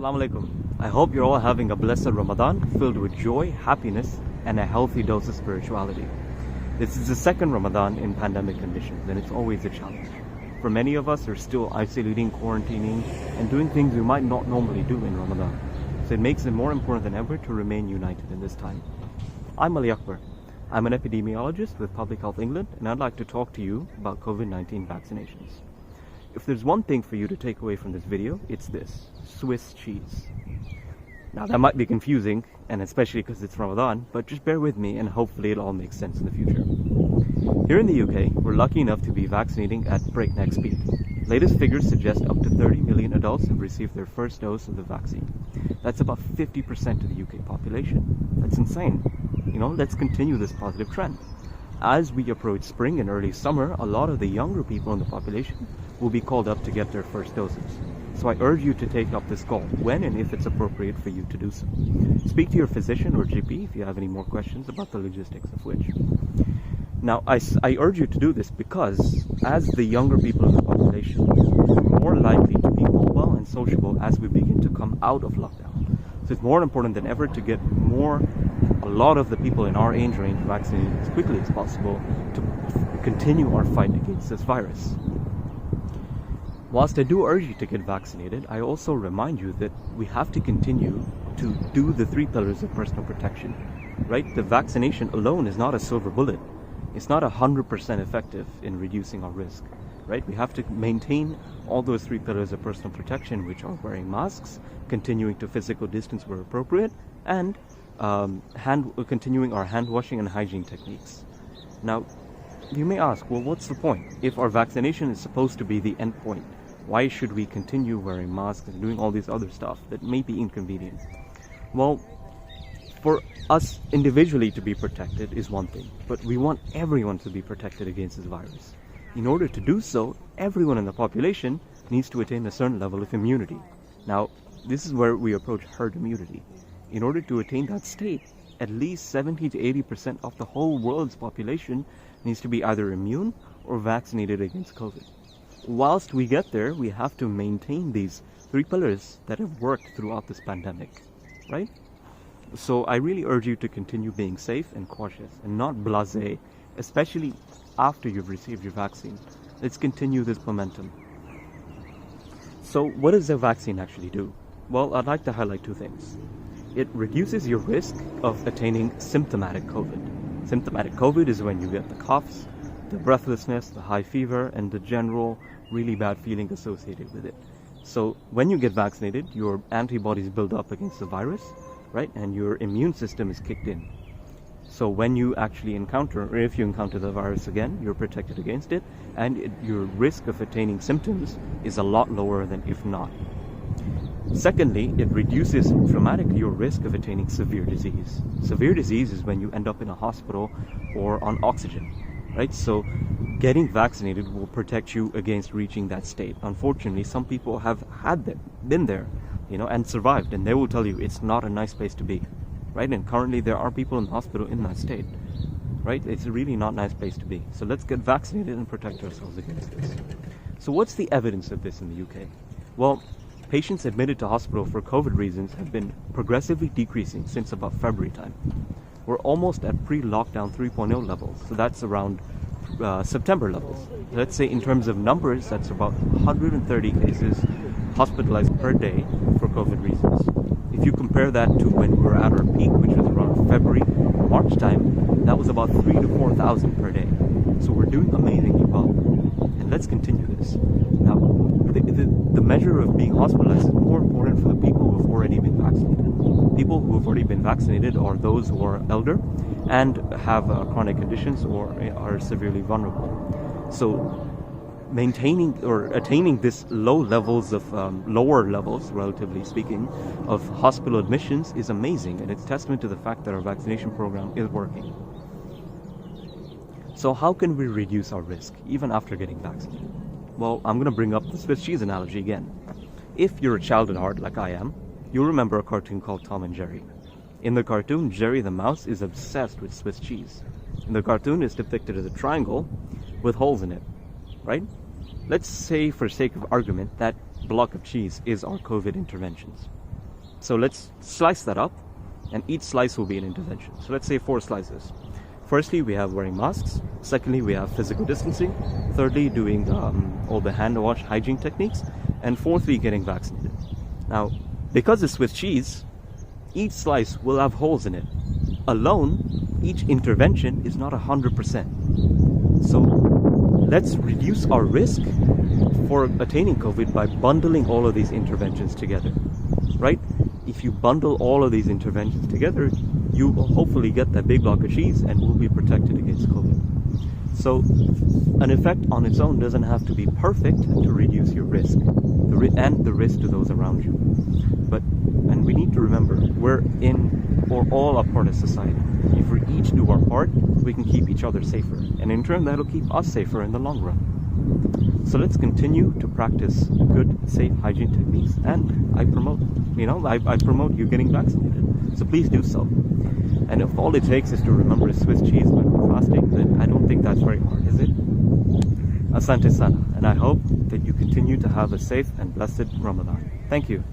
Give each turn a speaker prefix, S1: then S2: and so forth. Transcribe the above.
S1: Assalamu alaikum. I hope you're all having a blessed Ramadan filled with joy, happiness, and a healthy dose of spirituality. This is the second Ramadan in pandemic conditions, and it's always a challenge. For many of us, are still isolating, quarantining, and doing things we might not normally do in Ramadan. So it makes it more important than ever to remain united in this time. I'm Ali Akbar. I'm an epidemiologist with Public Health England, and I'd like to talk to you about COVID-19 vaccinations. If there's one thing for you to take away from this video, it's this: Swiss cheese. Now that might be confusing, and especially because it's Ramadan, but just bear with me and hopefully it'll all make sense in the future. Here in the UK, we're lucky enough to be vaccinating at breakneck speed. Latest figures suggest up to 30 million adults have received their first dose of the vaccine. That's about 50% of the UK population. That's insane. Let's continue this positive trend. As we approach spring and early summer, a lot of the younger people in the population will be called up to get their first doses. So I urge you to take up this call when and if it's appropriate for you to do so. Speak to your physician or GP if you have any more questions about the logistics of which. Now, I urge you to do this because as the younger people in the population are more likely to be mobile and sociable as we begin to come out of lockdown. So it's more important than ever to get a lot of the people in our age range vaccinated as quickly as possible to continue our fight against this virus. Whilst I do urge you to get vaccinated, I also remind you that we have to continue to do the 3 pillars of personal protection, right? The vaccination alone is not a silver bullet. It's not 100% effective in reducing our risk, right? We have to maintain all those 3 pillars of personal protection, which are wearing masks, continuing to physical distance where appropriate, and continuing our hand washing and hygiene techniques. Now, you may ask, well, what's the point? If our vaccination is supposed to be the end point, why should we continue wearing masks and doing all this other stuff that may be inconvenient? Well, for us individually to be protected is one thing, but we want everyone to be protected against this virus. In order to do so, everyone in the population needs to attain a certain level of immunity. Now, this is where we approach herd immunity. In order to attain that state, at least 70 to 80% of the whole world's population needs to be either immune or vaccinated against COVID. Whilst we get there, we have to maintain these 3 pillars that have worked throughout this pandemic, right? So I really urge you to continue being safe and cautious and not blasé, especially after you've received your vaccine. Let's continue this momentum. So what does a vaccine actually do? Well, I'd like to highlight 2 things. It reduces your risk of attaining symptomatic COVID. Symptomatic COVID is when you get the coughs, the breathlessness, the high fever, and the general really bad feeling associated with it. So when you get vaccinated, your antibodies build up against the virus, right? And your immune system is kicked in. So when you actually if you encounter the virus again, you're protected against it, and your risk of attaining symptoms is a lot lower than if not. Secondly, it reduces dramatically your risk of attaining severe disease. Severe disease is when you end up in a hospital or on oxygen, right? So getting vaccinated will protect you against reaching that state. Unfortunately, some people have been there, and survived, and they will tell you it's not a nice place to be, right? And currently there are people in the hospital in that state, right? It's really not a nice place to be. So let's get vaccinated and protect ourselves against this. So what's the evidence of this in the UK? Well, patients admitted to hospital for COVID reasons have been progressively decreasing since about February time. We're almost at pre-lockdown 3.0 levels, so that's around September levels. Let's say in terms of numbers, that's about 130 cases hospitalized per day for COVID reasons. If you compare that to when we were at our peak, which was around February, March time, that was about 3,000 to 4,000 per day. So we're doing amazingly well, and let's continue this. Now, the measure of being hospitalized is more important for the people who have already been vaccinated. People who have already been vaccinated are those who are elder and have chronic conditions or are severely vulnerable. So maintaining or attaining this lower levels, relatively speaking, of hospital admissions is amazing, and it's testament to the fact that our vaccination program is working. So how can we reduce our risk even after getting vaccinated? Well, I'm going to bring up the Swiss cheese analogy again. If you're a child at heart like I am, you'll remember a cartoon called Tom and Jerry. In the cartoon, Jerry the mouse is obsessed with Swiss cheese. And the cartoon is depicted as a triangle with holes in it, right? Let's say, for sake of argument, that block of cheese is our COVID interventions. So let's slice that up, and each slice will be an intervention. So let's say 4 slices. Firstly, we have wearing masks. Secondly, we have physical distancing. Thirdly, doing all the hand wash hygiene techniques. And fourthly, getting vaccinated. Now, because it's Swiss cheese, each slice will have holes in it. Alone, each intervention is not 100%. So let's reduce our risk for attaining COVID by bundling all of these interventions together, right? If you bundle all of these interventions together, you will hopefully get that big block of cheese and will be protected against COVID. So an effect on its own doesn't have to be perfect to reduce your risk and the risk to those around you. And we need to remember, we're all a part of society. If we each do our part, we can keep each other safer. And in turn, that'll keep us safer in the long run. So let's continue to practice good, safe hygiene techniques. And I promote you getting vaccinated. So please do so. And if all it takes is to remember Swiss cheese when we're fasting, then I don't think that's very hard, is it? Asante sana. And I hope that you continue to have a safe and blessed Ramadan. Thank you.